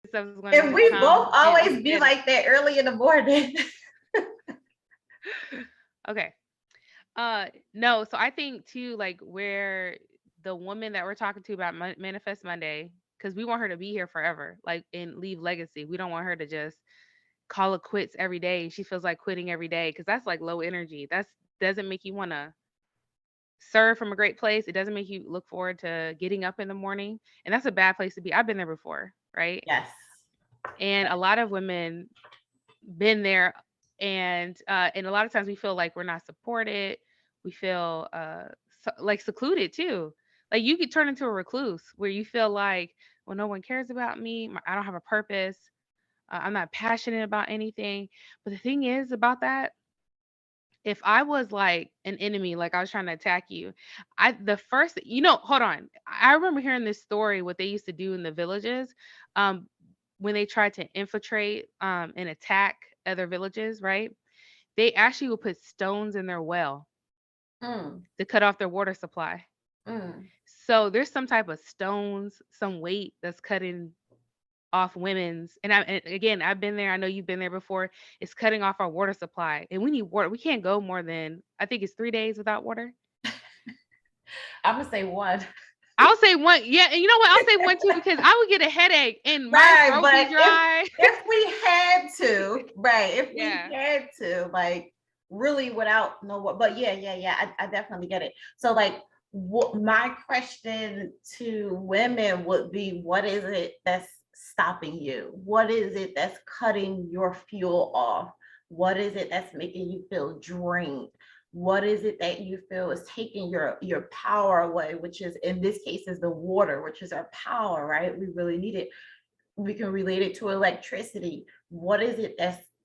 stuff is going And to we come both always be and like that early in the morning. okay. No, so I think too, like where the woman that we're talking to about Manifest Monday, because we want her to be here forever, like and leave legacy. We don't want her to just call it quits every day. She feels like quitting every day because that's like low energy. That's doesn't make you want to serve from a great place. It doesn't make you look forward to getting up in the morning, and that's a bad place to be. I've been there before, right? Yes. And a lot of women been there, and a lot of times we feel like we're not supported. We feel like secluded too. Like you could turn into a recluse where you feel like, well, no one cares about me. I don't have a purpose. I'm not passionate about anything. But the thing is about that, if I was like an enemy, like I was trying to attack you, the first, hold on. I remember hearing this story, what they used to do in the villages, um, when they tried to infiltrate and attack other villages, right? They actually would put stones in their well Mm, to cut off their water supply. mm. So there's some type of stones, some weight that's cutting off women's, and again, I've been there. I know you've been there before. It's cutting off our water supply, and we need water. We can't go more than, I think it's 3 days without water. I'm gonna say one. I'll say one. Yeah, and you know what? I'll say one too because I would get a headache and my Right, throat be but if dry. if we had to, right, if we Yeah. had to, like really without no what, but yeah, I definitely get it. So like what my question to women would be, what is it that's stopping you? What is it that's cutting your fuel off? What is it that's making you feel drained? What is it that you feel is taking your power away, which is in this case is the water, which is our power, right? We really need it. We can relate it to electricity. What is it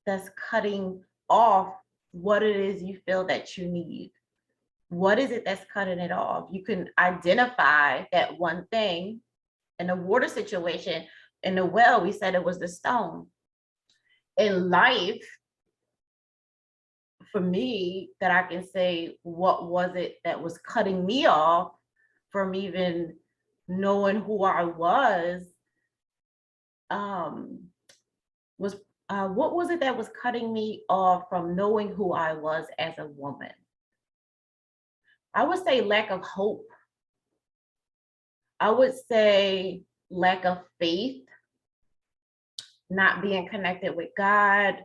that's cutting off what it is you feel that you need? What is it that's cutting it off? You can identify that one thing. In the water situation, in the well, we said it was the stone. In life, for me, that I can say, what was it that was cutting me off from even knowing who I um, was what was it that was cutting me off from knowing who I was as a woman? I would say lack of hope. I would say lack of faith, not being connected with God,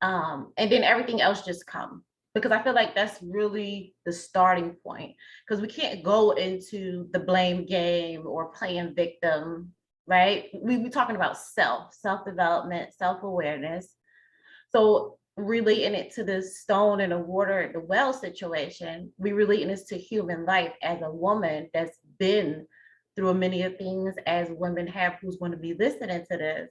and then everything else just come because I feel like that's really the starting point because we can't go into the blame game or playing victim, right? We talking about self-development, self-awareness. So relating it to the stone and the water, the well situation, we relating this to human life as a woman that's been through many of things as women have who's going to be listening to this.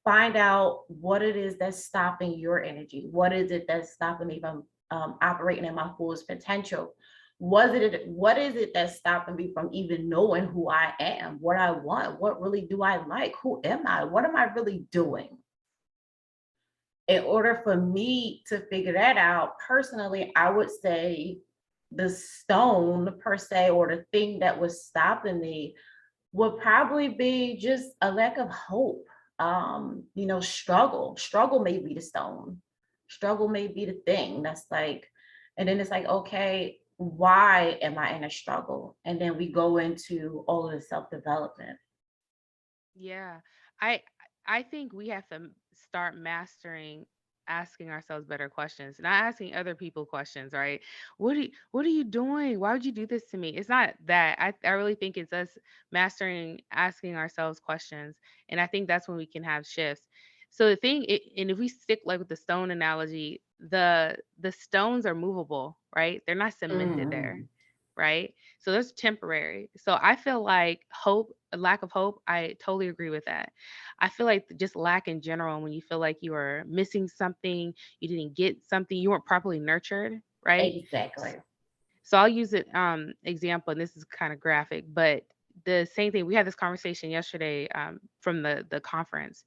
Find out what it is that's stopping your energy. What is it that's stopping me from operating in my fullest potential? What is it that's stopping me from even knowing who I am, what I want, what really do I like, who am I, what am I really doing? In order for me to figure that out personally, I would say the stone per se, or the thing that was stopping me would probably be just a lack of hope. Struggle may be the stone. Struggle may be the thing that's like, and then it's like, okay, why am I in a struggle? And then we go into all of the self-development. Yeah. I I think we have to start mastering asking ourselves better questions, not asking other people questions, right? What are you doing? Why would you do this to me? It's not that. I really think it's us mastering asking ourselves questions. And I think that's when we can have shifts. So and if we stick like with the stone analogy, the stones are movable, right? They're not cemented there, Mm. right? So that's temporary. So I feel like hope, a lack of hope, I totally agree with that. I feel like just lack in general, when you feel like you are missing something, you didn't get something, you weren't properly nurtured, right? Exactly. So I'll use it example, and this is kind of graphic, but the same thing. We had this conversation yesterday from the conference,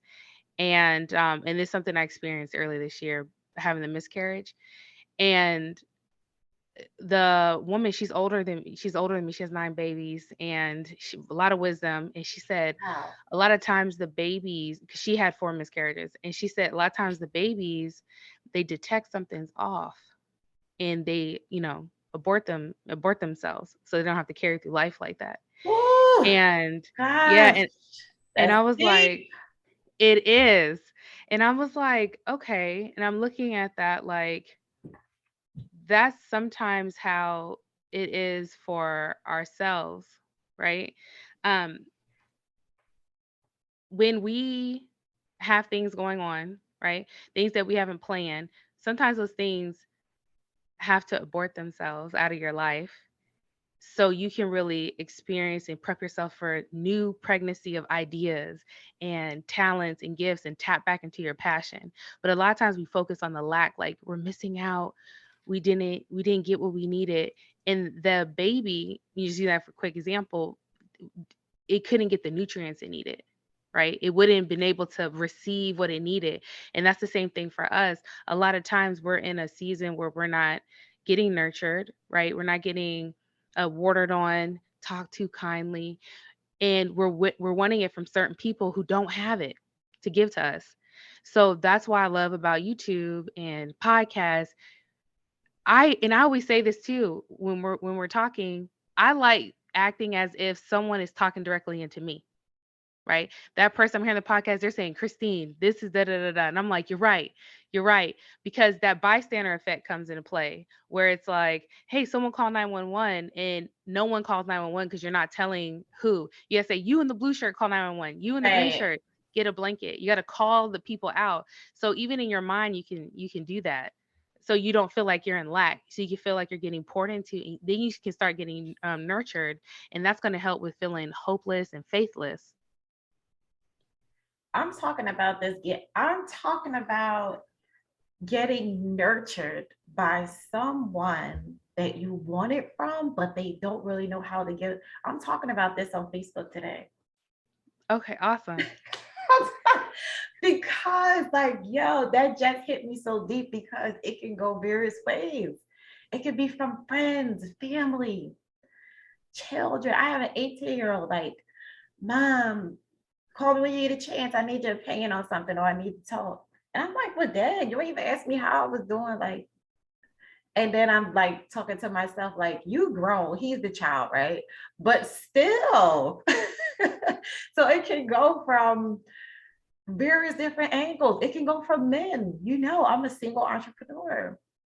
and it's something I experienced earlier this year, having the miscarriage, and the woman, she's older than me. She has 9 babies, and a lot of wisdom. And she said Wow. a lot of times the babies, because she had 4 miscarriages, and she said a lot of times the babies, they detect something's off, and they, abort themselves, so they don't have to carry through life like that. Woo, And yeah, gosh, and that's I was like, deep. it is. And I was like, okay. And I'm looking at that like, that's sometimes how it is for ourselves, right? Um, when we have things going on, right? Things that we haven't planned, sometimes those things have to abort themselves out of your life so you can really experience and prep yourself for new pregnancy of ideas and talents and gifts and tap back into your passion. But a lot of times we focus on the lack, like we're missing out, we didn't get what we needed. And the baby, you just use that for a quick example, it couldn't get the nutrients it needed, right? It wouldn't have been able to receive what it needed. And that's the same thing for us. A lot of times we're in a season where we're not getting nurtured, right? We're not getting watered on, talked to kindly, and we're wanting it from certain people who don't have it to give to us. So that's why I love about YouTube and podcasts. I always say this too when we're talking. I like acting as if someone is talking directly into me, right? That person I'm hearing the podcast, they're saying, Christine, this is da da da da. And I'm like, you're right. Because that bystander effect comes into play where it's like, hey, someone call 911 and no one calls 911 because you're not telling who. You gotta say, you in the blue shirt, call 911. You in the green Right. shirt, get a blanket. You gotta call the people out. So even in your mind, you can do that. So you don't feel like you're in lack. So you can feel like you're getting poured into. Then you can start getting nurtured, and that's going to help with feeling hopeless and faithless. I'm talking about getting nurtured by someone that you want it from, but they don't really know how to get it. I'm talking about this on Facebook today. Okay, awesome. Because, like, yo, that just hit me so deep because it can go various ways. It could be from friends, family, children. I have an 18-year-old, like, mom, call me when you get a chance. I need your opinion on something or I need to talk. And I'm like, well, dad, you ain't even asked me how I was doing. Like, and then I'm like talking to myself, like, you grown, he's the child, right? But still, so it can go from various different angles. It can go from men. I'm a single entrepreneur.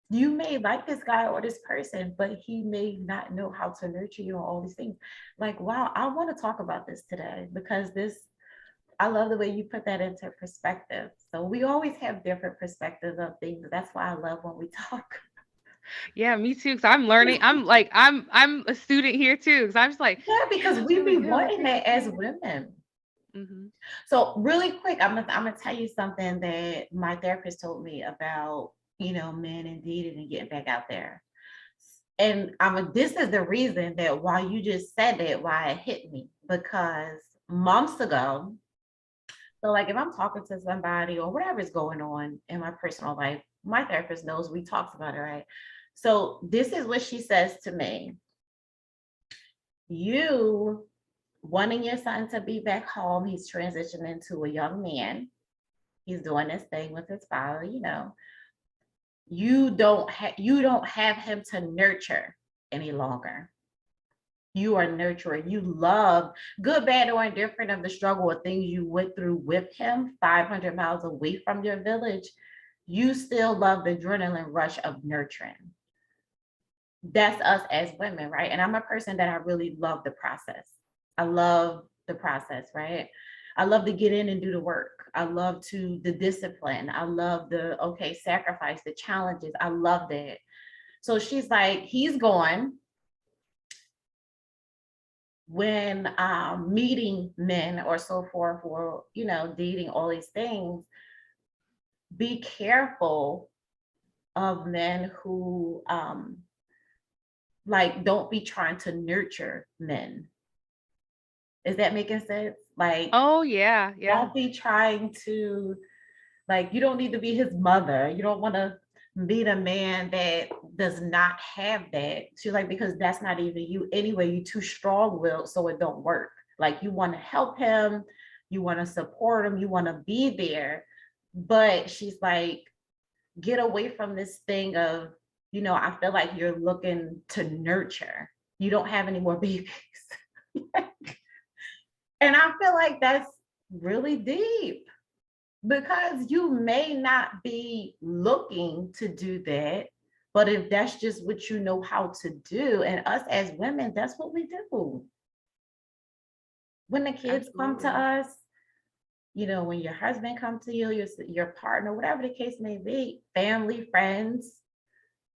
You may like this guy or this person, but he may not know how to nurture you and all these things. Like, wow, I want to talk about this today because I love the way you put that into perspective. So we always have different perspectives of things. That's why I love when we talk. Yeah, me too. Cause I'm learning. I'm like, I'm a student here too. Cause I'm just like, Yeah, man, because that was we really be good. wanting Okay, that as Christina. women. Hmm. So really quick, I'm gonna tell you something that my therapist told me about, men and dating and getting back out there. And this is the reason that why you just said it, why it hit me. Because months ago, so like if I'm talking to somebody or whatever's going on in my personal life, my therapist knows we talked about it, right? So this is what she says to me. You wanting your son to be back home, he's transitioning to a young man. He's doing this thing with his father. You don't have him to nurture any longer. You are nurturing. You love good, bad, or indifferent of the struggle or things you went through with him 500 miles away from your village. You still love the adrenaline rush of nurturing. That's us as women, right? And I'm a person that I really love the process. I love the process, right? I love to get in and do the work. I love to the discipline. I love the okay, sacrifice, the challenges. I love that. So she's like, he's gone when meeting men or so forth, or dating all these things, be careful of men who like don't be trying to nurture men. Is that making sense? Like, Oh yeah, yeah. don't be trying to, like, you don't need to be his mother. You don't want to meet a man that does not have that. She's like, because that's not even you anyway. You too strong willed, so it don't work. Like you want to help him, you want to support him, you want to be there. But she's like, get away from this thing of, I feel like you're looking to nurture. You don't have any more babies. And I feel like that's really deep because you may not be looking to do that, but if that's just what you know how to do, and us as women, that's what we do. When the kids come to Absolutely. us, when your husband come to you, your partner, whatever the case may be, family, friends,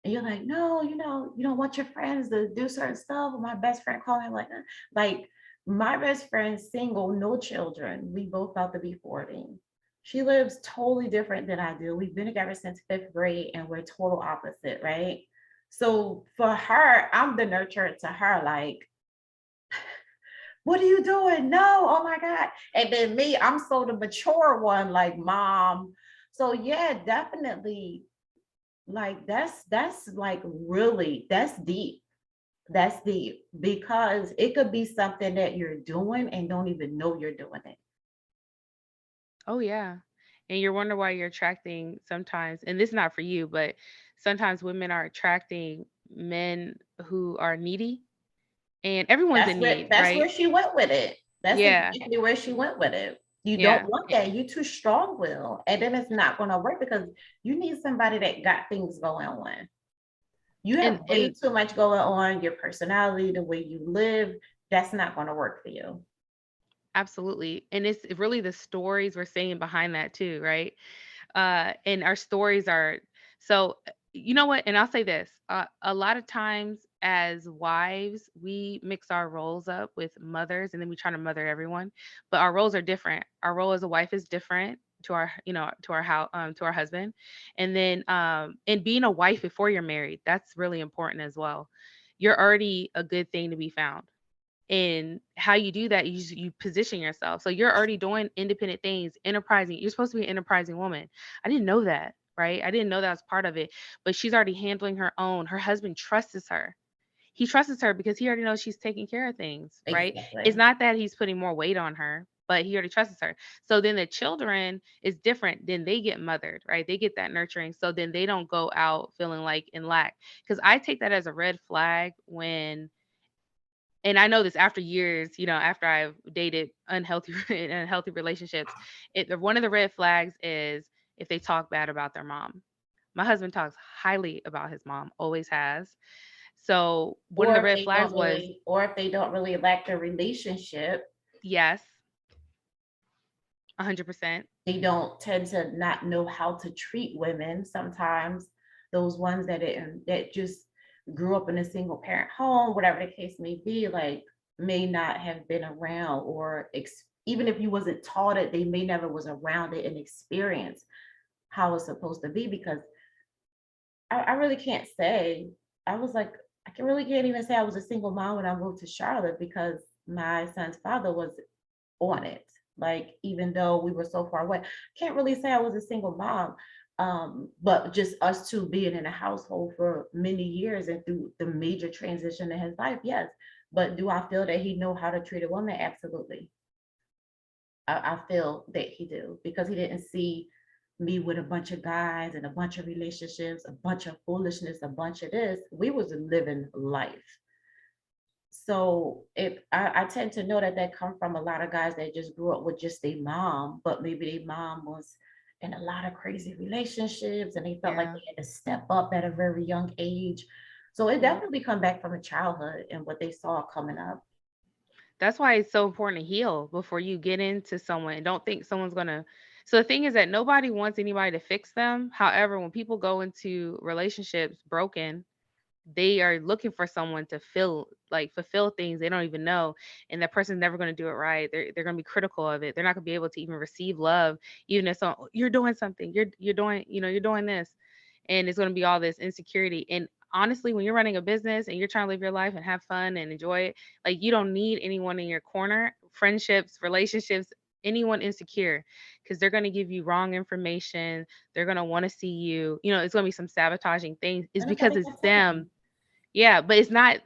and you're like, no, you don't want your friends to do certain stuff. My best friend called me like, like my best friend, single, no children. We both about to be 40. She lives totally different than I do. We've been together since fifth grade and we're total opposite, right? So for her, I'm the nurturer to her, like, what are you doing? No, oh my God. And then me, I'm so the mature one, like mom. So yeah, definitely like that's like really that's deep because it could be something that you're doing and don't even know you're doing it. Oh yeah. And you're wondering why you're attracting sometimes, and this is not for you, but sometimes women are attracting men who are needy, and everyone's in need, That's right? where she went with it. That's Yeah. exactly where she went with it. You don't Yeah. want that. You too strong will, and then it's not going to work because you need somebody that got things going on. You have way And too much going on. Your personality, the way you live, that's not going to work for you. absolutely. And it's really the stories we're saying behind that too, right? And our stories are so you know what, and I'll say this, a lot of times as wives we mix our roles up with mothers, and then we try to mother everyone, but our roles are different. Our role as a wife is different to our, to our house, to our husband. And then and being a wife before you're married, that's really important as well. You're already a good thing to be found, and how you do that, you position yourself. So you're already doing independent things, enterprising. You're supposed to be an enterprising woman. I didn't know that, right? I didn't know that was part of it. But she's already handling her own. Her husband trusts her. He trusts her because he already knows she's taking care of things, right? It's Exactly. not that he's putting more weight on her, but he already trusts her. So then the children is different. Then they get mothered, right? They get that nurturing. So then they don't go out feeling like in lack. Because I take that as a red flag when, and I know this after years, after I've dated unhealthy in unhealthy relationships, one of the red flags is if they talk bad about their mom. My husband talks highly about his mom, always has. So one of the red flags was Or if they don't really like the relationship, yes, 100%. they don't tend to not know how to treat women sometimes. Those ones that just grew up in a single parent home, whatever the case may be, like may not have been around or even if you wasn't taught it, they may never was around it and experience how it's supposed to be because I really can't say. I was like, I can really can't even say I was a single mom when I moved to Charlotte because my son's father was on it. Like, even though we were so far away, can't really say I was a single mom. But just us two being in a household for many years and through the major transition in his life, yes. But do I feel that he know how to treat a woman? Absolutely. I feel that he do because he didn't see me with a bunch of guys and a bunch of relationships, a bunch of foolishness, a bunch of this. We was living life. So I tend to know that come from a lot of guys that just grew up with just their mom, but maybe their mom was in a lot of crazy relationships and they felt like Yeah. they had to step up at a very young age. So it Yep. definitely come back from a childhood and what they saw coming up. That's why it's so important to heal before you get into someone, and don't think someone's going to. So the thing is that nobody wants anybody to fix them. However, when people go into relationships broken, they are looking for someone to fulfill things they don't even know, and that person's never going to do it right. They're going to be critical of it. They're not going to be able to even receive love, even if you're doing something, you're doing, you're doing this, and it's going to be all this insecurity. And honestly, when you're running a business and you're trying to live your life and have fun and enjoy it, like, you don't need anyone in your corner. Friendships, relationships, anyone insecure, because they're going to give you wrong information. They're going to want to see you, it's going to be some sabotaging things. It's And that's what because they it's kept them. saying. Yeah, but it's not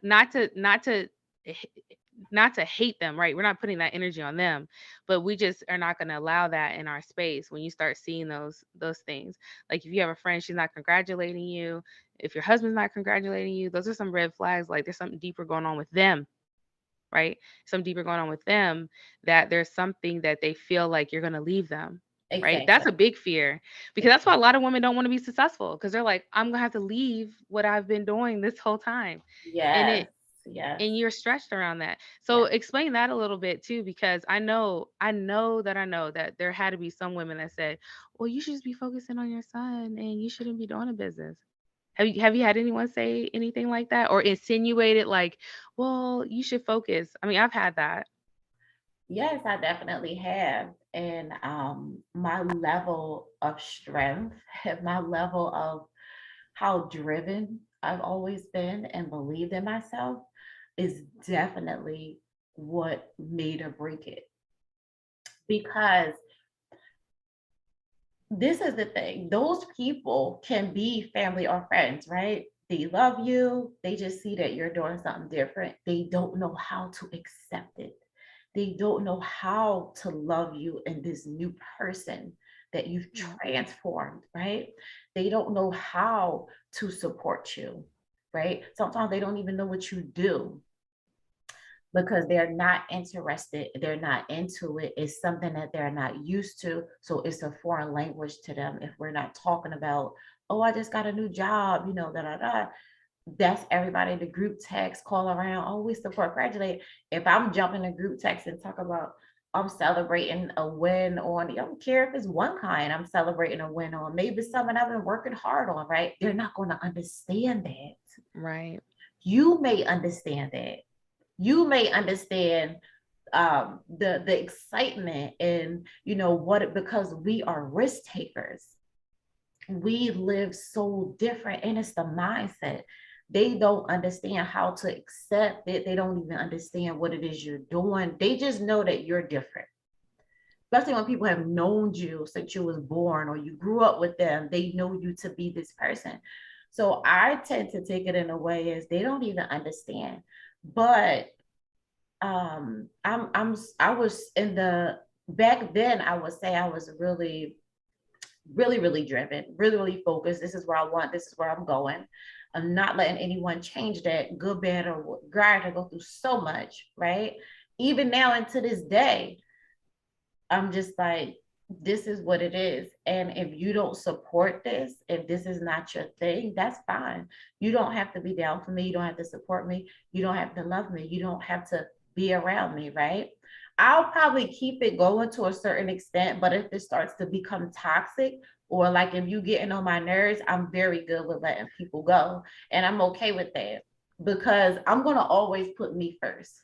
to hate them, right? We're not putting that energy on them, but we just are not going to allow that in our space. When you start seeing those things, like if you have a friend, she's not congratulating you, if your husband's not congratulating you, those are some red flags. Like there's something deeper going on with them, right? Some deeper going on with them, that there's something that they feel like you're going to leave them, right? That's Exactly. a big fear, because that's why a lot of women don't want to be successful, because they're like, I'm going to have to leave what I've been doing this whole time. And Yes. it Yes. and you're stretched around that. So Yes. explain that a little bit too, because I know that there had to be some women that said, "Well, you should just be focusing on your son and you shouldn't be doing a business." Have you had anyone say anything like that, or insinuated like, "Well, you should focus"? I mean, I've had that. Yes, I definitely have. And my level of strength, my level of how driven I've always been and believed in myself is definitely what made or break it. Because this is the thing, those people can be family or friends, right? They love you, they just see that you're doing something different. They don't know how to accept it. They don't know how to love you and this new person that you've Yeah. transformed, right? They don't know how to support you, right? Sometimes they don't even know what you do because they're not interested, they're not into it. It's something that they're not used to. So it's a foreign language to them. If we're not talking about, oh, I just got a new job, da da da. That's everybody, the group text, call around, oh, we support graduate. If I'm jumping the group text and talk about I'm celebrating a win on, I don't care if it's one kind, I'm celebrating a win on, maybe something I've been working hard on, right? They're not going to understand that. Right. You may understand that. You may understand the excitement and what it, because we are risk takers. We live so different, and it's the mindset. They don't understand how to accept it. They don't even understand what it is you're doing. They just know that you're different, especially when people have known you since you was born or you grew up with them. They know you to be this person. So I tend to take it in a way as they don't even understand. But I was in the back then, I would say I was really, really, really driven, really, really focused. This is where I want, this is where I'm going. I'm not letting anyone change that, good, bad, or grind. I go through so much, right? Even now into this day, I'm just like, this is what it is. And if you don't support this, if this is not your thing, that's fine. You don't have to be down for me. You don't have to support me. You don't have to love me. You don't have to be around me, right? I'll probably keep it going to a certain extent, but if it starts to become toxic, or like if you getting on my nerves, I'm very good with letting people go. And I'm okay with that because I'm going to always put me first.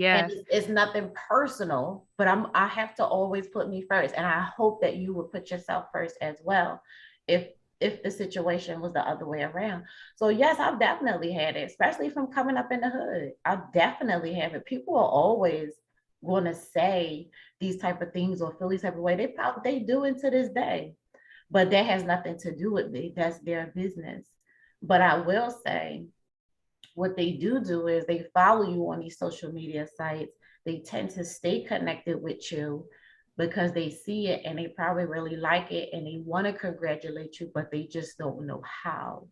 And Yes. it's nothing personal, but I have to always put me first, and I hope that you would put yourself first as well, if the situation was the other way around. So yes, I've definitely had it, especially from coming up in the hood. I definitely have it. People are always going to say these type of things or feel these type of way. They do it to this day, but that has nothing to do with me. That's their business. But I will say, what they do is they follow you on these social media sites. They tend to stay connected with you because they see it and they probably really like it and they want to congratulate you, but they just don't know how.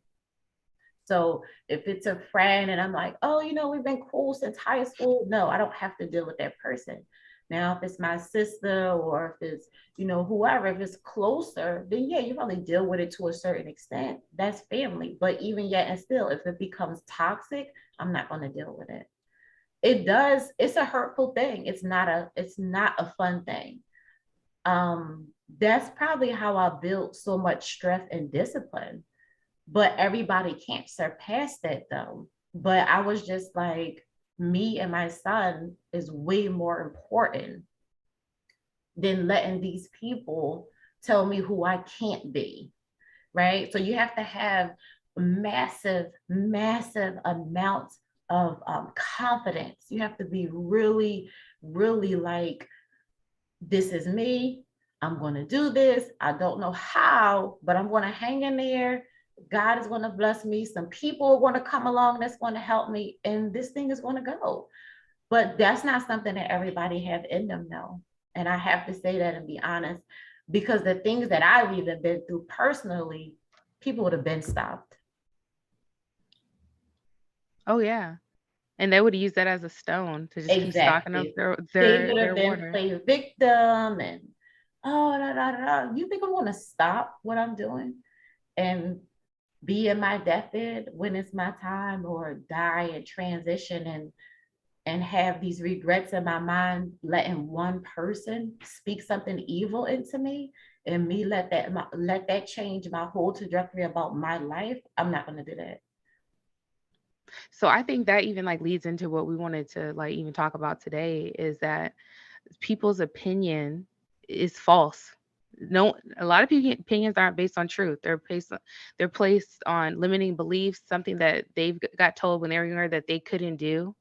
So if it's a friend and I'm like, oh, we've been cool since high school, no, I don't have to deal with that person. Now, if it's my sister or if it's, whoever, if it's closer, then yeah, you probably deal with it to a certain extent. That's family. But even yet and still, if it becomes toxic, I'm not going to deal with it. It's a hurtful thing. It's not a fun thing. That's probably how I built so much strength and discipline, but everybody can't surpass that though. But I was just like, me and my son is way more important than letting these people tell me who I can't be, right? So you have to have massive, massive amounts of confidence. You have to be really, really like This is me. I'm going to do this. I don't know how, but I'm going to hang in there. God is going to bless me. Some people are going to come along that's going to help me, and this thing is going to go. But that's not something that everybody have in them, though. And I have to say that and be honest, because the things that I've even been through personally, people would have been stopped. Oh yeah. And they would use that as a stone to just keep stocking up Exactly. their They their would have their been water. played victim and oh da, da, da, da. You think I'm going to stop what I'm doing and be in my deathbed when it's my time, or die and transition and have these regrets in my mind, letting one person speak something evil into me and me let that change my whole trajectory about my life? I'm not going to do that. So I think that even like leads into what we wanted to like even talk about today is that people's opinion is false. No, a lot of people opinions aren't based on truth. They're placed on limiting beliefs, something that they've got told when they were younger that they couldn't do,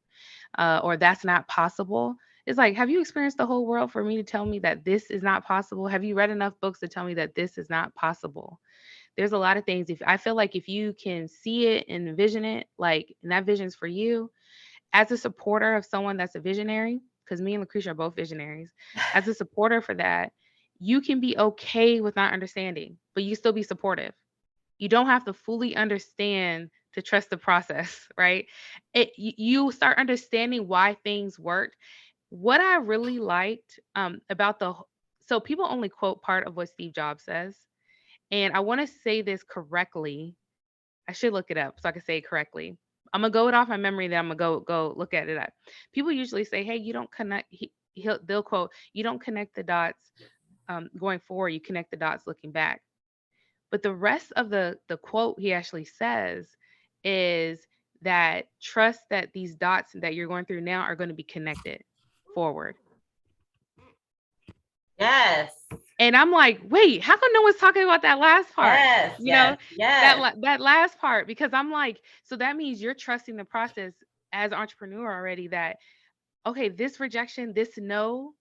or that's not possible. It's like, have you experienced the whole world for me to tell me that this is not possible? Have you read enough books to tell me that this is not possible? There's a lot of things. If I feel like if you can see it and envision it, like, and that vision's for you, as a supporter of someone that's a visionary, because me and Lucretia are both visionaries, as a supporter for that, you can be okay with not understanding, but you still be supportive. You don't have to fully understand to trust the process, right? You start understanding why things work. What I really liked about so people only quote part of what Steve Jobs says, and I want to say this correctly. I should look it up so I can say it correctly. I'm gonna go it off my memory. Then I'm gonna go look at it up. People usually say, "Hey, you don't connect." They'll quote, "You don't connect the dots going forward. You connect the dots looking back." But the rest of the quote he actually says is that trust that these dots that you're going through now are going to be connected forward. Yes. And I'm like, wait, how come no one's talking about that last part? Yes. You Yes. know, Yes. that last part, because I'm like, so that means you're trusting the process as an entrepreneur already that okay, this rejection, this no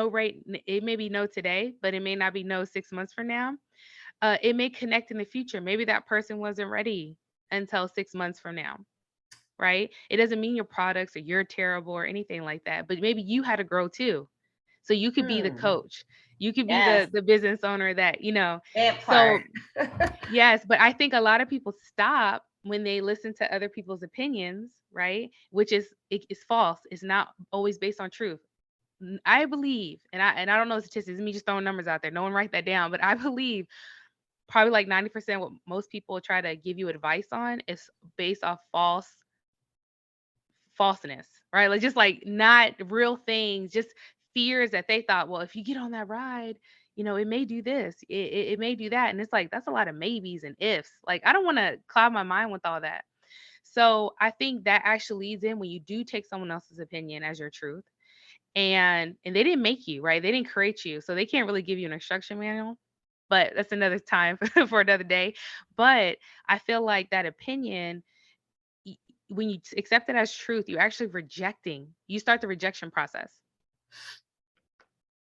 rate, it may be no today, but it may not be no 6 months from now. It may connect in the future. Maybe that person wasn't ready until 6 months from now, right? It doesn't mean your products or you're terrible or anything like that, but maybe you had to grow too. So you could be the Hmm. coach. You could be Yes. the business owner that. That part. So yes, but I think a lot of people stop when they listen to other people's opinions, right? Which is false. It's not always based on truth. I believe, and I don't know the statistics, me just throwing numbers out there. No one write that down, but I believe probably like 90% what most people try to give you advice on is based off falseness, right? Like just like not real things, just fears that they thought, well, if you get on that ride, it may do this, it may do that. And it's like, that's a lot of maybes and ifs. Like, I don't want to cloud my mind with all that. So I think that actually leads in when you do take someone else's opinion as your truth. And they didn't make you, right? They didn't create you. So they can't really give you an instruction manual. But that's another time for another day. But I feel like that opinion y- when you accept it as truth, you're actually rejecting. You start the rejection process.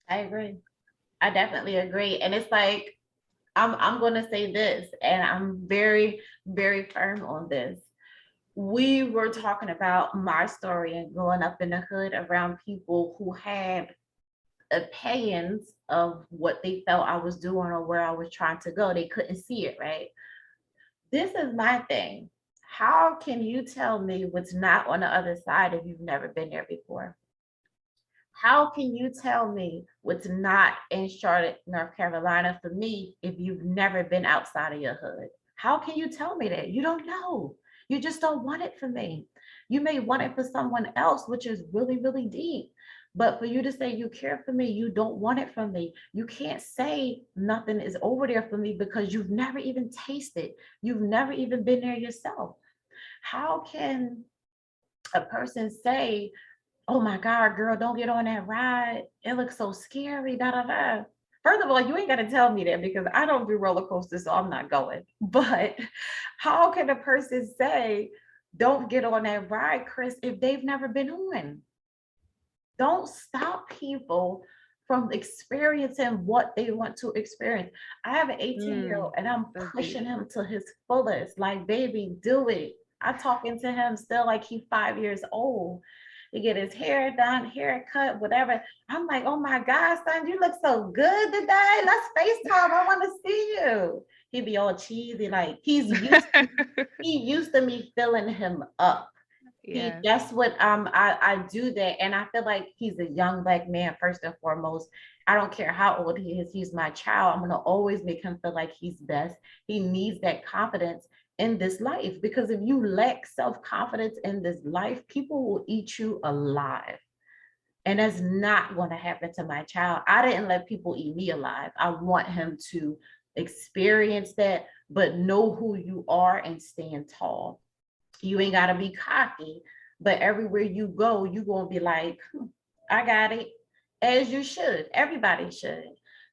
I agree. I definitely agree. And it's like I'm going to say this, and I'm very, very firm on this. We were talking about my story and growing up in the hood around people who had opinions of what they felt I was doing or where I was trying to go. They couldn't see it, right? This is my thing. How can you tell me what's not on the other side if you've never been there before? How can you tell me what's not in Charlotte, North Carolina for me if you've never been outside of your hood? How can you tell me that? You don't know. You just don't want it for me. You may want it for someone else, which is really, really deep. But for you to say you care for me, you don't want it from me. You can't say nothing is over there for me because you've never even tasted. You've never even been there yourself. How can a person say, oh my God, girl, don't get on that ride. It looks so scary. Da da da. First of all, you ain't got to tell me that because I don't do roller coasters, so I'm not going. But how can a person say, don't get on that ride, Chris, if they've never been on? Don't stop people from experiencing what they want to experience. I have an 18-year-old Mm, and I'm that's deep. pushing him to his fullest. Like, baby, do it. I talking to him still like he's 5 years old. He get his hair done, haircut, whatever. I'm like, oh my God, son, you look so good today. Let's FaceTime. I want to see you. He be all cheesy, like he used to me filling him up. He Yes. That's what I do that, and I feel like he's a young black man first and foremost. I don't care how old he is, he's my child. I'm gonna always make him feel like he's best. He needs that confidence in this life, because if you lack self-confidence in this life, people will eat you alive. And that's not going to happen to my child. I didn't let people eat me alive. I want him to experience that, but know who you are and stand tall. You ain't got to be cocky, but everywhere you go, you're going to be like, I got it, as you should. Everybody should.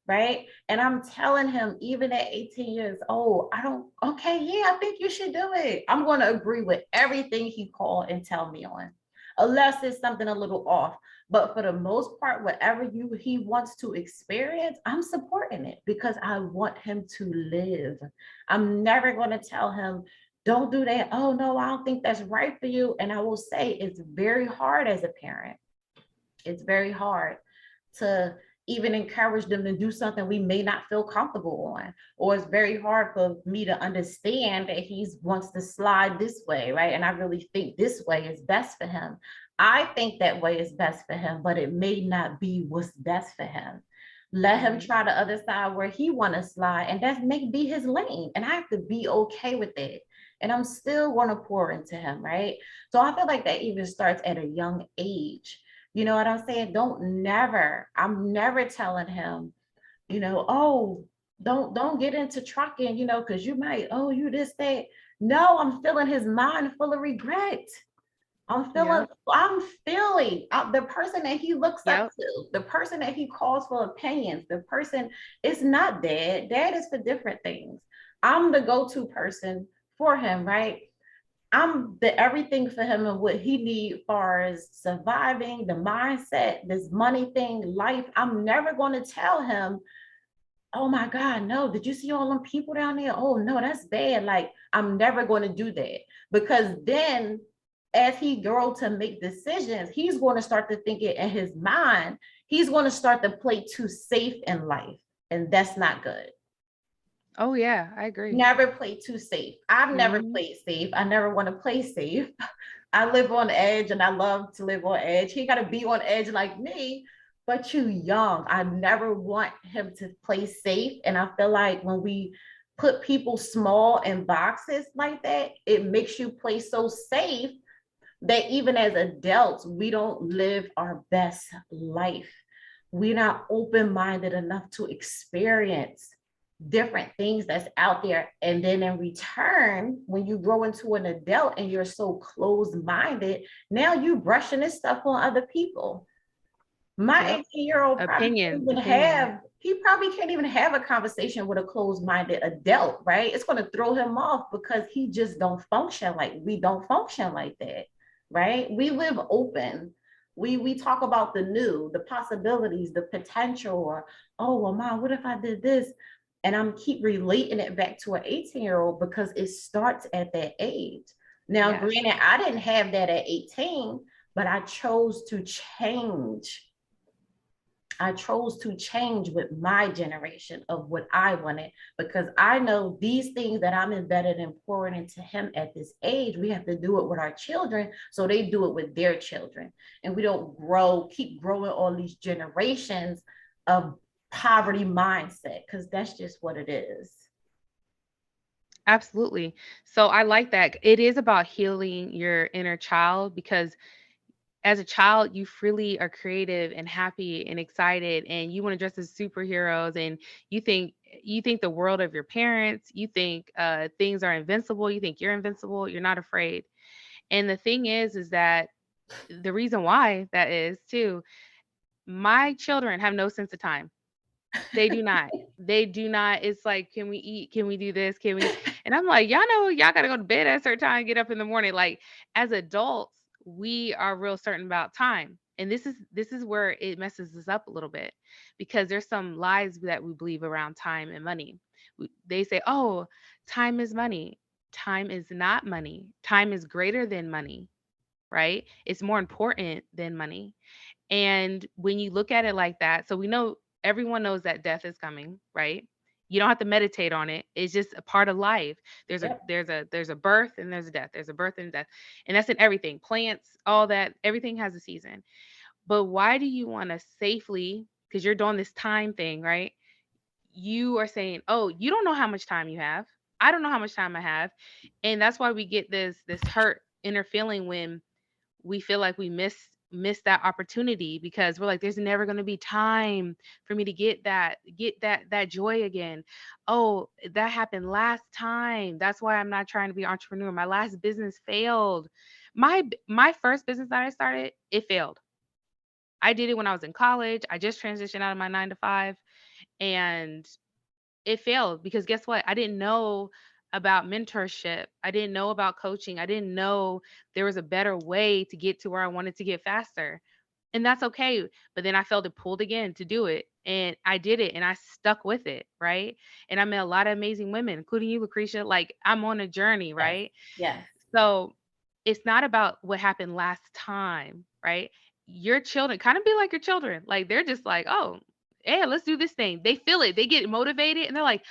Right. And I'm telling him, even at 18 years old, I don't, okay, yeah, I think you should do it. I'm going to agree with everything he called and tell me on, unless it's something a little off. But for the most part, whatever he wants to experience, I'm supporting it because I want him to live. I'm never going to tell him, don't do that. Oh no, I don't think that's right for you. And I will say it's very hard as a parent. It's very hard to even encourage them to do something we may not feel comfortable on. Or it's very hard for me to understand that he wants to slide this way, right? And I really think this way is best for him. I think that way is best for him, but it may not be what's best for him. Let him Right. try the other side where he want to slide, and that may be his lane. And I have to be okay with it. And I'm still going to pour into him, right? So I feel like that even starts at a young age. You know what I'm saying? I'm never telling him, oh, don't get into trucking, because you might, oh, you this, that. No, I'm filling his mind full of regret. Yep. I'm feeling the person that he looks up Yep. to, the person that he calls for opinions, the person, it's not dad. Dad is for different things. I'm the go-to person for him, right? I'm the everything for him and what he need as far as surviving, the mindset, this money thing, life. I'm never going to tell him, oh my God, no, did you see all them people down there? Oh no, that's bad. Like, I'm never going to do that, because then as he grow to make decisions, he's going to start to think it in his mind. He's going to start to play too safe in life. And that's not good. Oh yeah, I agree. Never play too safe. I've never Mhm. played safe. I never want to play safe. I live on edge and I love to live on edge. He got to be on edge like me, but you young. I never want him to play safe. And I feel like when we put people small in boxes like that, it makes you play so safe that even as adults, we don't live our best life. We're not open minded enough to experience different things that's out there. And then in return, when you grow into an adult and you're so closed minded, now you brushing this stuff on other people. My Yep. 18-year-old probably can't Opinions, even opinions. have, he probably can't even have a conversation with a closed-minded adult, right? It's going to throw him off because he just don't function like we don't function like that, right? We live open. We talk about the new, the possibilities, the potential, or oh well, mom, what if I did this? And I'm keep relating it back to an 18-year-old because it starts at that age. Now, Yes. granted, I didn't have that at 18, but I chose to change. I chose to change with my generation of what I wanted, because I know these things that I'm embedded and pouring into him at this age, we have to do it with our children so they do it with their children. And we don't keep growing all these generations of poverty mindset, because that's just what it is. Absolutely. So I like that. It is about healing your inner child because as a child, you freely are creative and happy and excited and you want to dress as superheroes and you think you think the world of your parents, you think things are invincible, you think you're invincible, you're not afraid. And the thing is that the reason why that is too, my children have no sense of time. They do not. They do not. It's like, can we eat? Can we do this? Can we? And I'm like, y'all know y'all gotta go to bed at a certain time, get up in the morning. Like as adults, we are real certain about time. And this is where it messes us up a little bit, because there's some lies that we believe around time and money. They say, "Oh, time is money." Time is not money. Time is greater than money, right? It's more important than money. And when you look at it like that, so we know, everyone knows that death is coming, right? You don't have to meditate on it. It's just a part of life. Yep. There's a birth and there's a death. There's a birth and death. And that's in everything. Plants, all that, everything has a season. But why do you want to safely, because you're doing this time thing, right? You are saying, "Oh, you don't know how much time you have. I don't know how much time I have." And that's why we get this hurt inner feeling when we feel like we miss that opportunity, because we're like, there's never going to be time for me to get that joy again. Oh, that happened last time. That's why I'm not trying to be an entrepreneur. My last business failed. My first business that I started, it failed. I did it when I was in college. I just transitioned out of my 9 to 5, and it failed because guess what? I didn't know about mentorship. I didn't know about coaching. I didn't know there was a better way to get to where I wanted to get faster. And that's okay. But then I felt it pulled again to do it. And I did it and I stuck with it. Right. And I met a lot of amazing women, including you, Lucretia. Like, I'm on a journey. Yes. Right. Yes. So it's not about what happened last time, right? Your children kind of be like your children. Like, they're just like, "Oh, yeah, let's do this thing." They feel it. They get motivated, and they're like,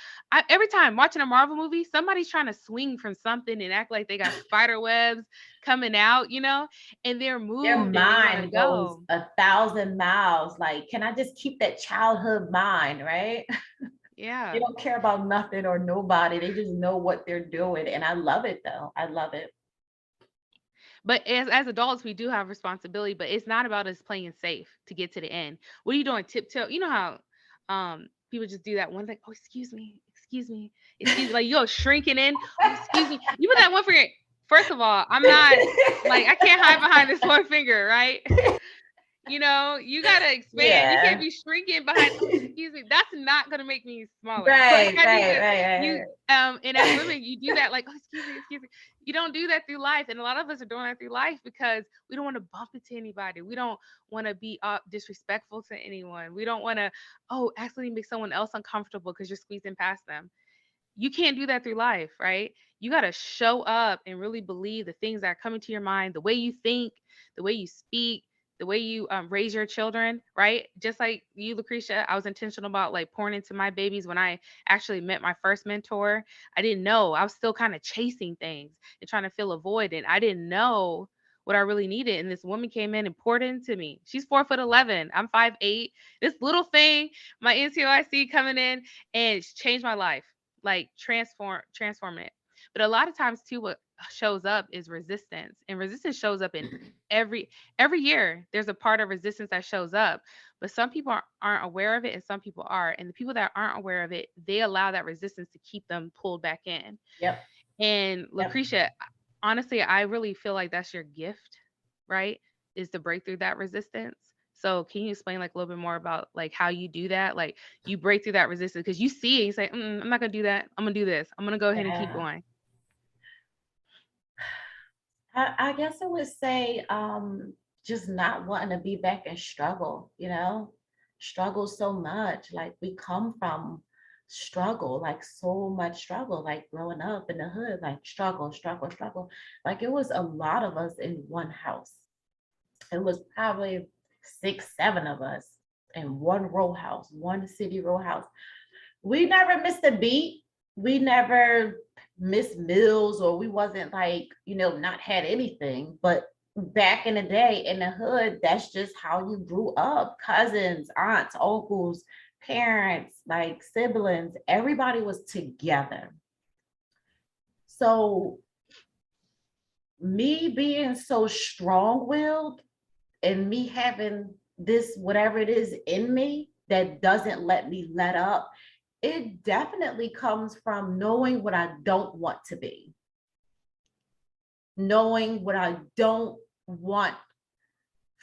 every time watching a Marvel movie, somebody's trying to swing from something and act like they got spider webs coming out, and they're Their moved and they want to mind goes go. 1,000 miles. Like, can I just keep that childhood mind, right? They Yeah. don't care about nothing or nobody. They just know what they're doing. And I love it though. I love it. But as adults, we do have responsibility, but it's not about us playing safe to get to the end. What are you doing? Tiptoe. You know how people just do that one thing. "Oh, excuse me, excuse me, excuse me." Like, you go shrinking in. "Oh, excuse me." You put that one finger. First of all, I'm not, like, I can't hide behind this one finger, right? You gotta expand. You can't Yeah. be shrinking behind, "Oh, excuse me." That's not gonna make me smaller. Like, Right, I need right, to right, you and as women, you do that, like, "Oh, excuse me, excuse me." You don't do that through life. And a lot of us are doing that through life because we don't want to bump into anybody. We don't want to be disrespectful to anyone. We don't want to, accidentally make someone else uncomfortable because you're squeezing past them. You can't do that through life, right? You got to show up and really believe the things that are coming to your mind, the way you think, the way you speak, the way you raise your children, right? Just like you, Lucretia, I was intentional about like pouring into my babies when I actually met my first mentor. I didn't know. I was still kind of chasing things and trying to fill a void, and I didn't know what I really needed. And this woman came in and poured into me. She's 4'11". I'm 5'8". This little thing, my NCOIC coming in, and it's changed my life, like transform it. But a lot of times too, what shows up is resistance, and resistance shows up in every year. There's a part of resistance that shows up, but some people aren't aware of it, and some people are. And the people that aren't aware of it, they allow that resistance to keep them pulled back in. Yep, And yep. Lucretia, honestly, I really feel like that's your gift, right? Is to break through that resistance. So can you explain like a little bit more about like how you do that? Like, you break through that resistance because you see it, you say, "I'm not gonna do that. I'm gonna do this. I'm gonna go ahead and keep Yeah. going." I guess I would say just not wanting to be back and struggle, struggle so much. Like we come from struggle, like so much struggle, like growing up in the hood, like struggle, struggle, struggle. Like it was a lot of us in one house. It was probably 6, 7 of us in one row house, one city row house. We never missed a beat. We never missed meals, or we wasn't like, not had anything. But back in the day in the hood, that's just how you grew up. Cousins, aunts, uncles, parents, like siblings, everybody was together. So me being so strong-willed and me having this, whatever it is in me that doesn't let me let up, it definitely comes from knowing what I don't want to be, knowing what I don't want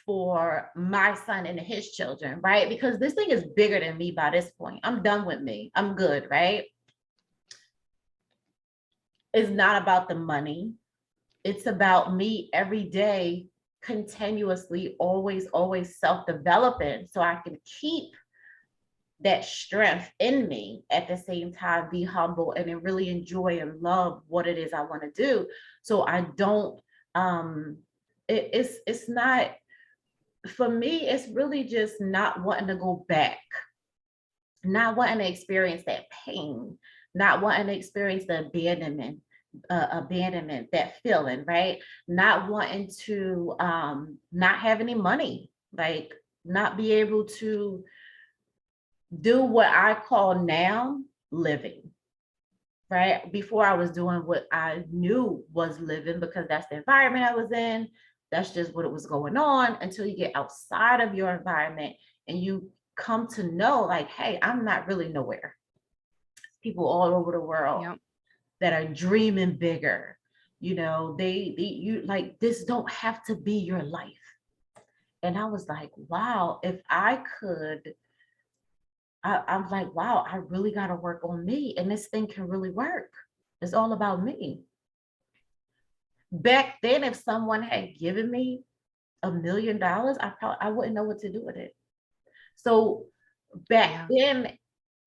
for my son and his children, right? Because this thing is bigger than me by this point. I'm done with me. I'm good, right? It's not about the money. It's about me every day continuously always self-developing so I can keep that strength in me at the same time, be humble and then really enjoy and love what it is I want to do. So I don't um it's not, for me, it's really just not wanting to go back, not wanting to experience that pain, not wanting to experience the abandonment, that feeling, right? Not wanting to not have any money, like not be able to do what I call now living, right? Before I was doing what I knew was living because that's the environment I was in. That's just what it was going on until you get outside of your environment and you come to know, like, hey, I'm not really nowhere. People all over the world Yep. that are dreaming bigger. You know, they you like, this don't have to be your life. And I was like, wow, if I could, I'm like, wow, I really got to work on me, and this thing can really work. It's all about me. Back then, if someone had given me $1 million, I wouldn't know what to do with it. So back Yeah. then,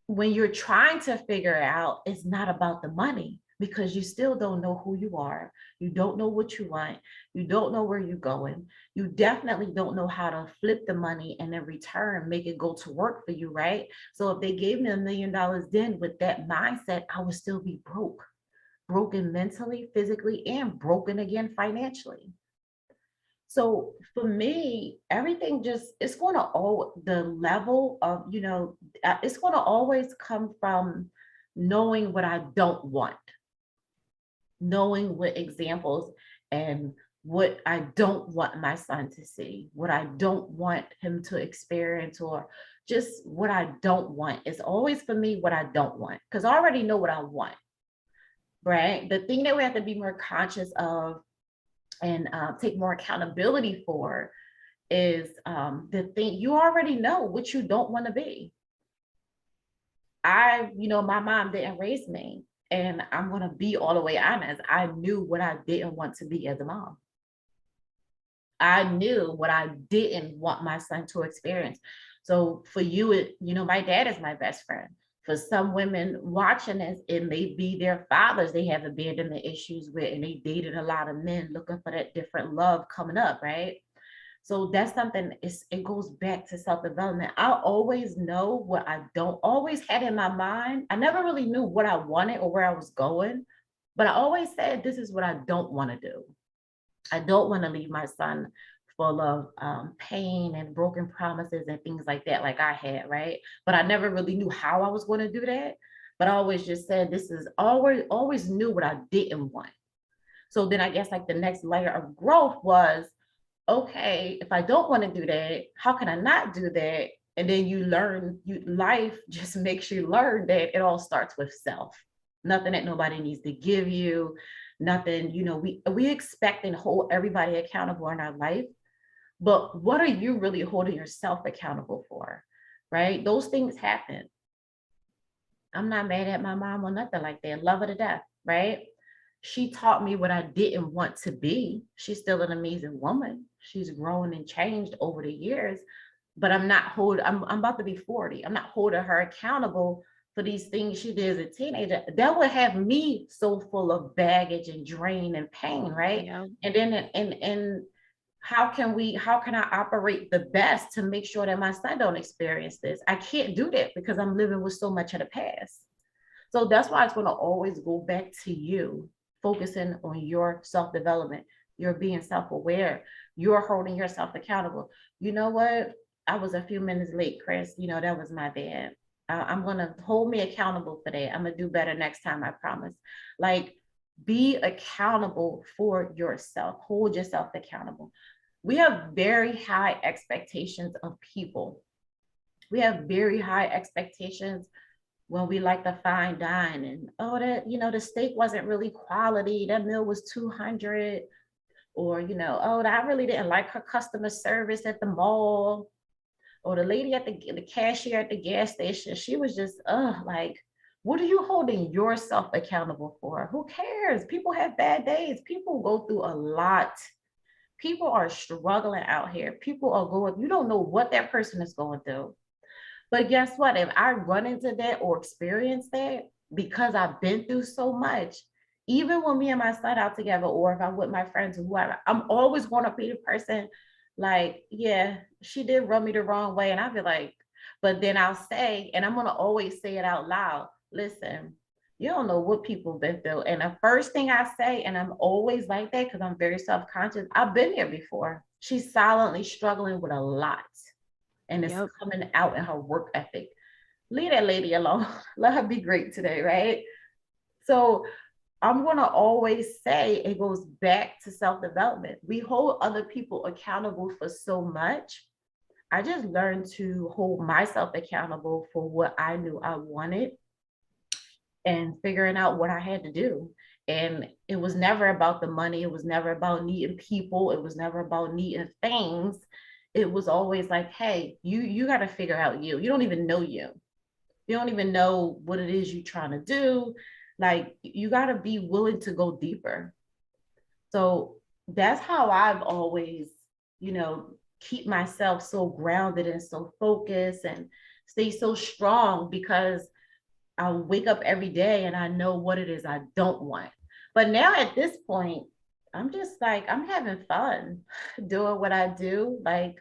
when you're trying to figure out, it's not about the money because you still don't know who you are. You don't know what you want. You don't know where you're going. You definitely don't know how to flip the money and in return make it go to work for you, right? So if they gave me $1 million then with that mindset, I would still be broke, broken mentally, physically, and broken again financially. So for me, everything just, it's going to all the level of, it's going to always come from knowing what I don't want, knowing what examples and what I don't want my son to see, what I don't want him to experience, or just what I don't want. It's always for me what I don't want because I already know what I want, right? The thing that we have to be more conscious of and take more accountability for is the thing you already know what you don't want to be. My mom didn't raise me, and I'm going to be all the way honest. I knew what I didn't want to be as a mom. I knew what I didn't want my son to experience. So for you, my dad is my best friend. For some women watching this, it may be their fathers they have abandonment issues with, and they dated a lot of men looking for that different love coming up, right? So that's something, it goes back to self-development. I always know what I don't always had in my mind. I never really knew what I wanted or where I was going, but I always said, this is what I don't want to do. I don't want to leave my son full of pain and broken promises and things like that, like I had, right? But I never really knew how I was going to do that. But I always just said, this is always knew what I didn't want. So then I guess like the next layer of growth was, okay, if I don't want to do that, how can I not do that? And then you learn, life just makes you learn that it all starts with self. Nothing that nobody needs to give you, nothing, we expect and hold everybody accountable in our life. But what are you really holding yourself accountable for? Right? Those things happen. I'm not mad at my mom or nothing like that. Love her to death, right? She taught me what I didn't want to be. She's still an amazing woman. She's grown and changed over the years, but I'm about to be 40. I'm not holding her accountable for these things she did as a teenager. That would have me so full of baggage and drain and pain, right? Yep. And then and how can I operate the best to make sure that my son don't experience this? I can't do that because I'm living with so much of the past. So that's why it's going to always go back to you, focusing on your self-development. You're being self-aware. You're holding yourself accountable. You know what? I was a few minutes late, Chris. That was my bad. I'm going to hold me accountable for that. I'm going to do better next time, I promise. Like, be accountable for yourself. Hold yourself accountable. We have very high expectations of people. We have very high expectations when we like to fine dine, and that the steak wasn't really quality, that meal was 200, or I really didn't like her customer service at the mall, or the lady at the cashier at the gas station, she was just like, what are you holding yourself accountable for? Who cares? People have bad days. People go through a lot People are struggling out here. People are going, you don't know what that person is going through. But guess what? If I run into that or experience that, because I've been through so much, even when me and my son out together, or if I'm with my friends or whoever, I'm always going to be the person like, yeah, she did run me the wrong way. And I'll be like, but then I'll say, and I'm going to always say it out loud, listen, you don't know what people have been through. And the first thing I say, and I'm always like that because I'm very self conscious, I've been there before. She's silently struggling with a lot and it's Yep. coming out in her work ethic. Leave that lady alone. Let her be great today, right? So I'm going to always say it goes back to self development. We hold other people accountable for so much. I just learned to hold myself accountable for what I knew I wanted and figuring out what I had to do. And it was never about the money. It was never about needing people. It was never about needing things. It was always like, hey, you got to figure out you. You don't even know you. You don't even know what it is you're trying to do. Like you got to be willing to go deeper. So that's how I've always, you know, keep myself so grounded and so focused and stay so strong because I wake up every day and I know what it is I don't want. But now at this point, I'm just like I'm having fun doing what I do. Like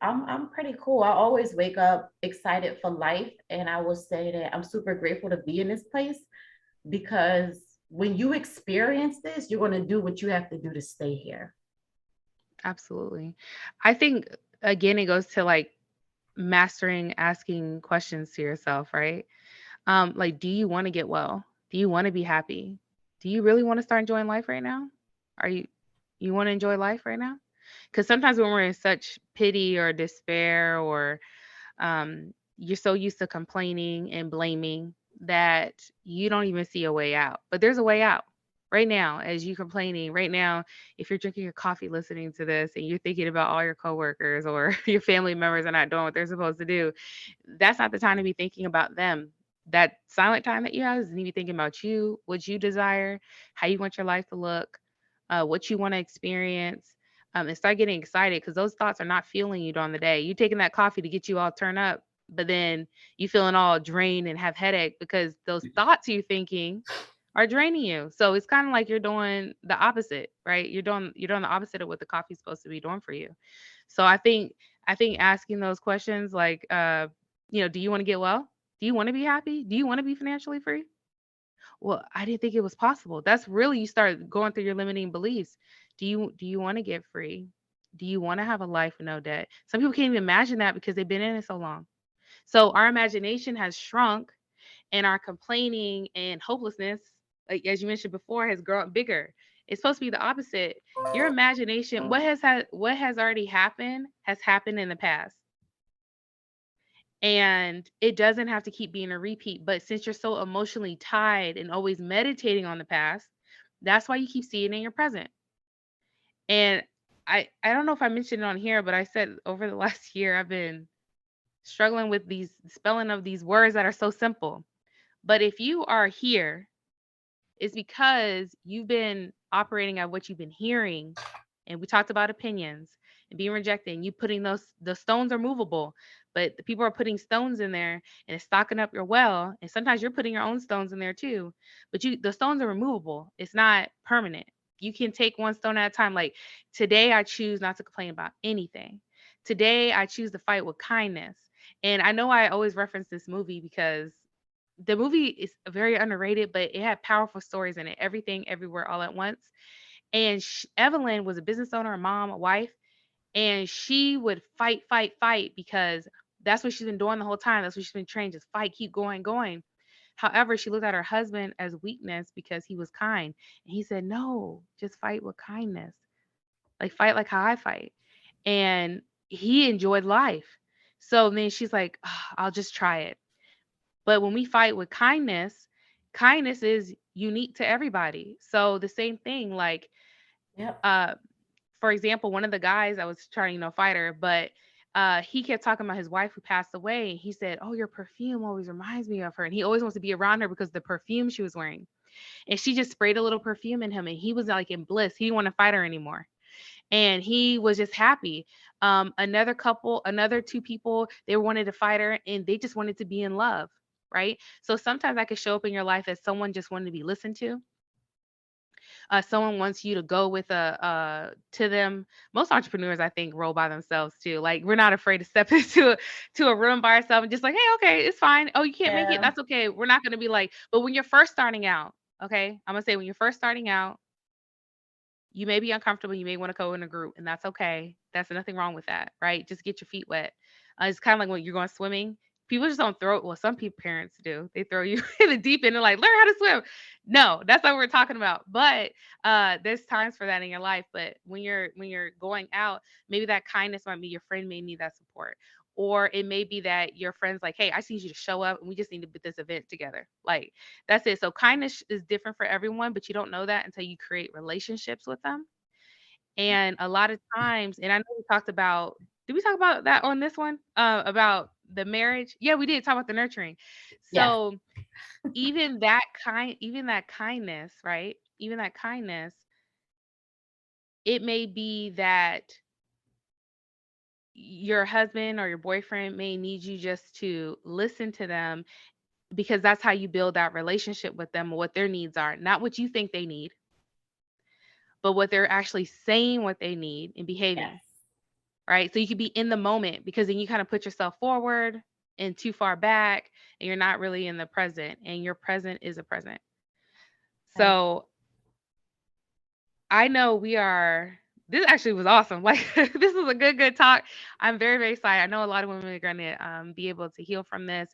I'm pretty cool. I always wake up excited for life, and I will say that I'm super grateful to be in this place because when you experience this, you're going to do what you have to do to stay here. Absolutely. I think again it goes to like mastering asking questions to yourself, right? Like, do you want to get well? Do you want to be happy? Do you really want to start enjoying life right now? Are you want to enjoy life right now? Because sometimes when we're in such pity or despair, or you're so used to complaining and blaming that you don't even see a way out. But there's a way out. Right now, as you complaining, right now, if you're drinking your coffee listening to this and you're thinking about all your coworkers or your family members are not doing what they're supposed to do, that's not the time to be thinking about them. That silent time that you have is to be thinking about you, what you desire, how you want your life to look, what you want to experience, and start getting excited because those thoughts are not fueling you during the day. You taking that coffee to get you all turned up, but then you feeling all drained and have headache because those thoughts you're thinking are draining you. So it's kind of like you're doing the opposite, right? You're doing the opposite of what the coffee's supposed to be doing for you. So I think asking those questions like do you want to get well? Do you want to be happy? Do you want to be financially free? Well, I didn't think it was possible. That's really you start going through your limiting beliefs. Do you want to get free? Do you want to have a life with no debt? Some people can't even imagine that because they've been in it so long. So our imagination has shrunk and our complaining and hopelessness, like as you mentioned before, has grown bigger. It's supposed to be the opposite. Your imagination, what has already happened has happened in the past. And it doesn't have to keep being a repeat. But since you're so emotionally tied and always meditating on the past, that's why you keep seeing it in your present. And I don't know if I mentioned it on here, but I said over the last year I've been struggling with these spelling of these words that are so simple. But if you are here, it's because you've been operating at what you've been hearing. And we talked about opinions and being rejected. And you putting the stones are movable, but the people are putting stones in there and it's stocking up your well. And sometimes you're putting your own stones in there too. But the stones are removable. It's not permanent. You can take one stone at a time. Like today, I choose not to complain about anything. Today, I choose to fight with kindness. And I know I always reference this movie because the movie is very underrated, but it had powerful stories in it. Everything, everywhere, all at once. And Evelyn was a business owner, a mom, a wife, and she would fight, fight, fight because that's what she's been doing the whole time. That's what she's been trained, just fight, keep going, going. However, she looked at her husband as weakness because he was kind. And he said, no, just fight with kindness. Like fight like how I fight. And he enjoyed life. So then she's like, "Ah, I'll just try it." But when we fight with kindness, kindness is unique to everybody. So the same thing, like Yep. uh for example, one of the guys I was trying, fight her, but he kept talking about his wife who passed away. He said, "Oh, your perfume always reminds me of her." And he always wants to be around her because of the perfume she was wearing. And she just sprayed a little perfume in him and he was like in bliss. He didn't want to fight her anymore. and he was just happy. Another couple, another two people, they wanted to fight her and they just wanted to be in love, right? So sometimes I could show up in your life as someone just wanted to be listened to. Someone wants you to go with a to them. Most entrepreneurs, I think, roll by themselves too. Like we're not afraid to step into a room by ourselves and just like, hey, okay, it's fine. Oh, you can't make it, Yeah. that's okay. We're not going to be like, but when you're first starting out, okay, I'm gonna say when you're first starting out, you may be uncomfortable. You may want to go in a group, and that's okay. That's nothing wrong with that, right? Just get your feet wet. It's kind of like when you're going swimming. People just don't throw. Well, some people parents do. They throw you in the deep end and like learn how to swim. No, that's not what we're talking about. But there's times for that in your life. But when you're going out, maybe that kindness might be your friend may need that support. Or it may be that your friend's like, hey, I just need you to show up and we just need to put this event together. Like that's it. So kindness is different for everyone, but you don't know that until you create relationships with them. And a lot of times, and I know we talked about, did we talk about that on this one? About the marriage? Yeah, we did talk about the nurturing. Yes. So even that kindness, right? Even that kindness, it may be that your husband or your boyfriend may need you just to listen to them because that's how you build that relationship with them, what their needs are, not what you think they need, but what they're actually saying what they need and behaving, Yes. right? So you could be in the moment because then you kind of put yourself forward and too far back and you're not really in the present and your present is a present. Right. So I know we are this actually was awesome. Like this was a good talk. I'm very, very excited. I know a lot of women are gonna be able to heal from this.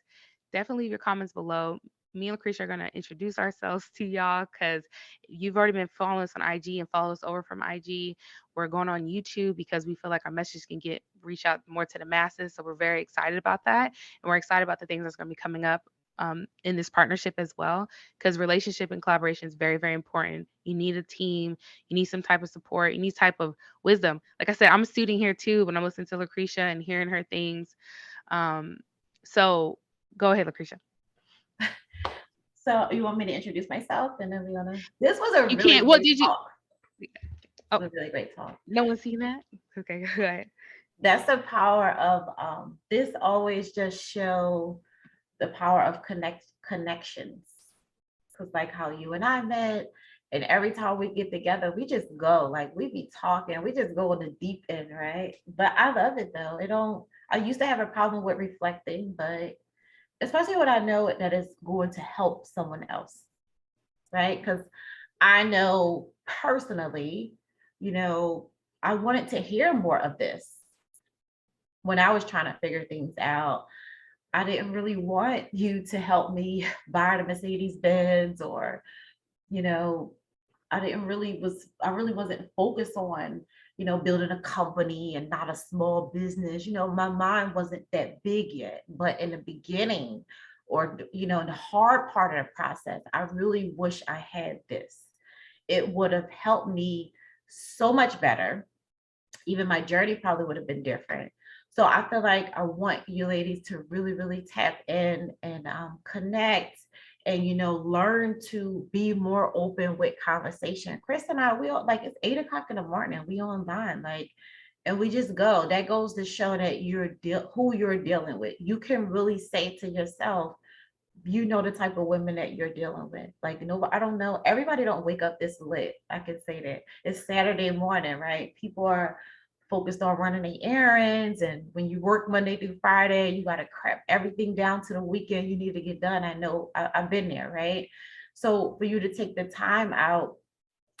Definitely leave your comments below. Me and Lucretia are gonna introduce ourselves to y'all because you've already been following us on IG and follow us over from IG. We're going on YouTube because we feel like our message can get reach out more to the masses. So we're very excited about that. And we're excited about the things that's gonna be coming up in this partnership as well because relationship and collaboration is very, very important. You need a team, you need some type of support, you need type of wisdom. Like I said, I'm a student here too when I'm listening to Lucretia and hearing her things. Um, so go ahead, Lucretia. So you want me to introduce myself and then we're gonna this was a You really can't. What great did you? talk. Oh, It was a really great talk. no one's seen that. Okay, go ahead. That's the power of this always just show the power of connections. Cause like how you and I met, and every time we get together, we just go. Like we be talking, we just go in the deep end, right? But I love it though. It don't I used to have a problem with reflecting, but especially when I know that it's going to help someone else, right? Because I know personally, you know, I wanted to hear more of this when I was trying to figure things out. I didn't really want you to help me buy the Mercedes Benz or, you know, I really wasn't focused on, building a company and not a small business. My mind wasn't that big yet. But in the beginning or, in the hard part of the process, I really wish I had this. It would have helped me so much better. Even my journey probably would have been different. So I feel like I want you ladies to really, really tap in and connect and learn to be more open with conversation. Chris and I, we all like it's 8 o'clock in the morning. We online, like, and we just go. That goes to show that who you're dealing with. You can really say to yourself, the type of women that you're dealing with. Like, I don't know. Everybody don't wake up this lit. I can say that. It's Saturday morning, right? People are focused on running their errands. And when you work Monday through Friday, you got to crap everything down to the weekend you need to get done. I know I've been there, right? So for you to take the time out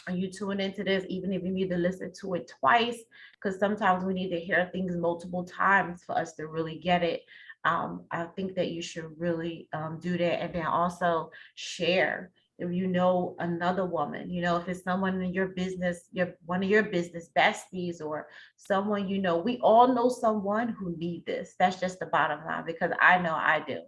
and you tune into this, even if you need to listen to it twice, because sometimes we need to hear things multiple times for us to really get it. I think that you should really do that. And then also share. If you know another woman, if it's someone in your business, one of your business besties or someone, we all know someone who need this. That's just the bottom line because I know I do.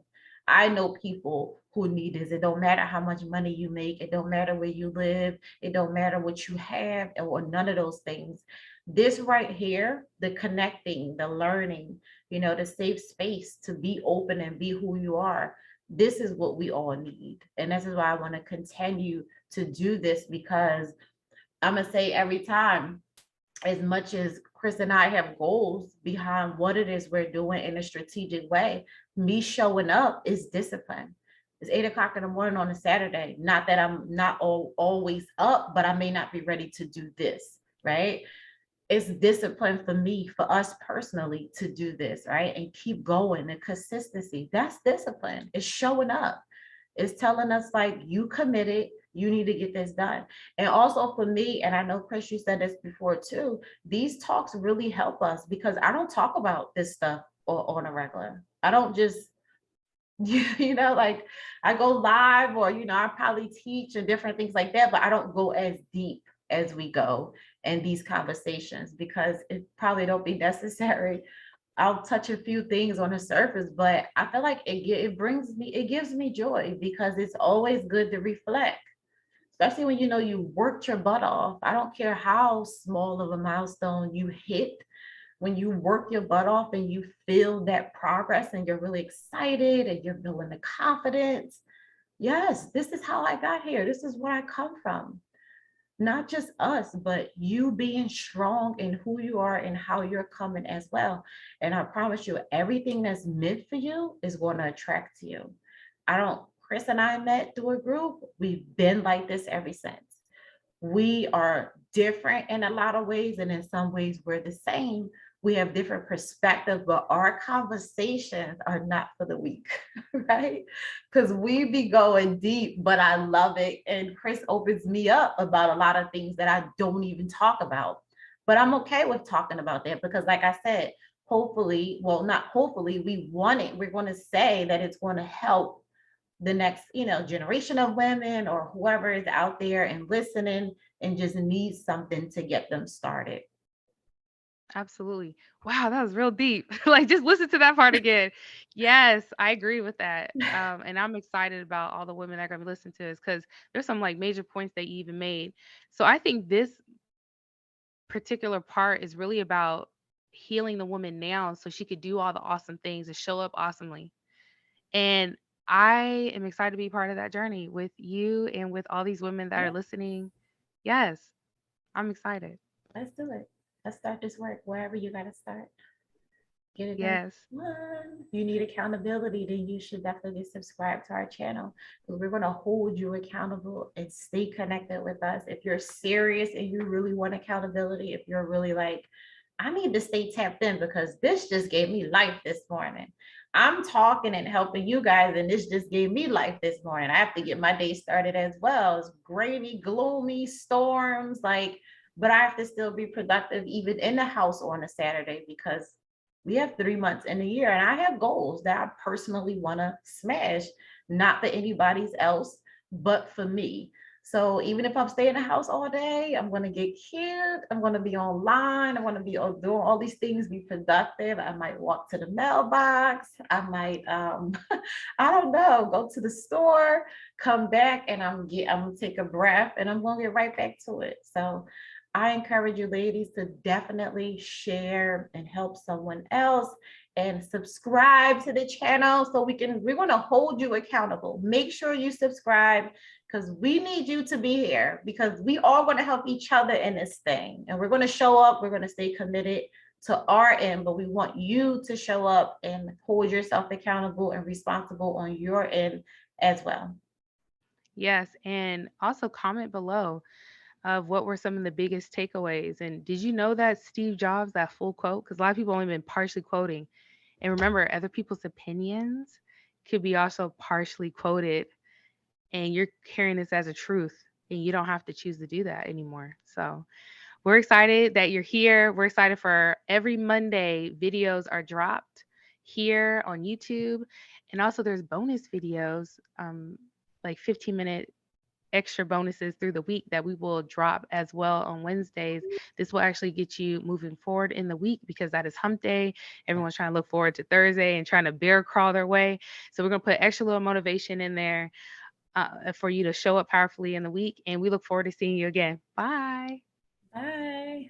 I know people who need this. It don't matter how much money you make. It don't matter where you live. It don't matter what you have or none of those things. This right here, the connecting, the learning, the safe space to be open and be who you are. This is what we all need. And this is why I want to continue to do this because I'm going to say every time, as much as Chris and I have goals behind what it is we're doing in a strategic way, me showing up is discipline. It's 8 o'clock in the morning on a Saturday. Not that I'm not always up, but I may not be ready to do this, right? It's discipline for me, for us personally, to do this, right? And keep going. The consistency, that's discipline. It's showing up. It's telling us like you committed, you need to get this done. And also for me, and I know Chris, you said this before too, these talks really help us because I don't talk about this stuff on a regular. I don't just like I go live or I probably teach and different things like that, but I don't go as deep as we go in these conversations because it probably don't be necessary. I'll touch a few things on the surface, but I feel like it gives me joy because it's always good to reflect, especially when you worked your butt off. I don't care how small of a milestone you hit, when you work your butt off and you feel that progress and you're really excited and you're building the confidence. Yes, this is how I got here. This is where I come from. Not just us, but you being strong in who you are and how you're coming as well. And I promise you, everything that's meant for you is going to attract to you. Chris and I met through a group. We've been like this ever since. We are different in a lot of ways, and in some ways we're the same. We have different perspectives, but our conversations are not for the weak, right? Because we be going deep, but I love it. And Chris opens me up about a lot of things that I don't even talk about. But I'm okay with talking about that because, like I said, hopefully, well, not hopefully, we're going to say that it's going to help the next generation of women or whoever is out there and listening and just needs something to get them started. Absolutely. Wow, that was real deep. Like just listen to that part again. Yes, I agree with that. And I'm excited about all the women that are gonna be listening to this because there's some like major points that you even made. So I think this particular part is really about healing the woman now so she could do all the awesome things and show up awesomely. And I am excited to be part of that journey with you and with all these women that are Yeah, listening. Yes, I'm excited. let's do it. Let's start this work wherever you got to start. Get it done. Yes. You need accountability, then you should definitely subscribe to our channel because we're going to hold you accountable and stay connected with us. If you're serious and you really want accountability, if you're really like, I need to stay tapped in because this just gave me life this morning. I'm talking and helping you guys, and this just gave me life this morning. I have to get my day started as well. It's grainy, gloomy, storms, but I have to still be productive even in the house on a Saturday because we have 3 months in a year and I have goals that I personally want to smash, not for anybody's else, but for me. So even if I'm staying in the house all day, I'm going to get cute. I'm going to be online. I'm going to be doing all these things, be productive. I might walk to the mailbox. I might, I don't know, go to the store, come back, and I'm gonna take a breath, and I'm gonna get right back to it. So I encourage you ladies to definitely share and help someone else and subscribe to the channel so we're going to hold you accountable. Make sure you subscribe because we need you to be here because we all going to help each other in this thing. And we're going to show up, we're going to stay committed to our end, but we want you to show up and hold yourself accountable and responsible on your end as well. Yes, and also comment below of what were some of the biggest takeaways. And did you know that Steve Jobs, that full quote, because a lot of people only been partially quoting. And remember, other people's opinions could be also partially quoted, and you're carrying this as a truth, and you don't have to choose to do that anymore. So we're excited that you're here. We're excited for every Monday videos are dropped here on YouTube, and also there's bonus videos, like 15-minute extra bonuses through the week that we will drop as well on Wednesdays. This will actually get you moving forward in the week because that is hump day. Everyone's trying to look forward to Thursday and trying to bear crawl their way. So we're going to put extra little motivation in there for you to show up powerfully in the week. And we look forward to seeing you again. Bye. Bye.